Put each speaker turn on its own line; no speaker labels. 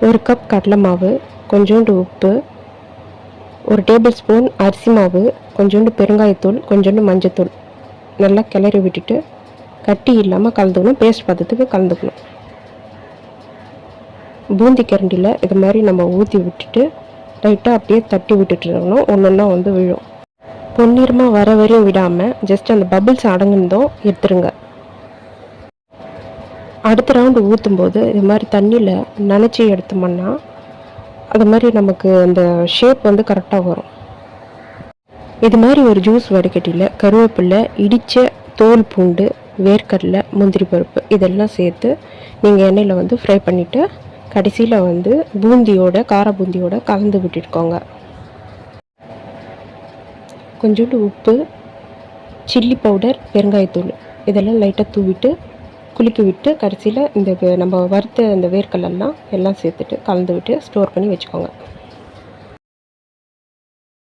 1 cup கடலை மாவு, கொஞ்சோண்டு உப்பு, 1 டேபிள் ஸ்பூன் அரிசி மாவு, கொஞ்சோண்டு பெருங்காயத்தூள், கொஞ்சோண்டு மஞ்சத்தூள் நல்லா கிளறி விட்டுட்டு கட்டி இல்லாமல் கலந்துக்கணும். பேஸ்ட் பதத்துக்கு கலந்துக்கணும். பூந்தி கரண்டியில் இது மாதிரி நம்ம ஊற்றி விட்டுட்டு லைட்டாக அப்படியே தட்டி விட்டுட்டு இருக்கணும். ஒன்றா வந்து விழும். பொன்னிறமாக வர வரையும் விடாமல் ஜஸ்ட் அந்த பபிள்ஸ் அடங்குனதும் எடுத்துருங்க. அடுத்த ரவுண்டு ஊற்றும்போது இது மாதிரி தண்ணியில் நனைச்சி எடுத்தோம்னா அது மாதிரி நமக்கு அந்த ஷேப் வந்து கரெக்டாக வரும். இது மாதிரி ஒரு ஜூஸ் வடிகட்டியில் கருவேப்பிலை, இடித்த தோல் பூண்டு, வேர்க்கடலை, முந்திரி பருப்பு இதெல்லாம் சேர்த்து நீங்கள் எண்ணெயில் வந்து ஃப்ரை பண்ணிவிட்டு கடைசியில் வந்து கார பூந்தியோட கலந்து விட்டுருக்கோங்க. கொஞ்சோண்டு உப்பு, சில்லி பவுடர், பெருங்காயத்தூள் இதெல்லாம் லைட்டாக தூவிட்டு குலுக்கி விட்டு கடைசியில் இந்த நம்ம வறுத்த இந்த வேர்க்கடலாம் எல்லாம் சேர்த்துட்டு கலந்து விட்டு ஸ்டோர் பண்ணி வச்சுக்கோங்க.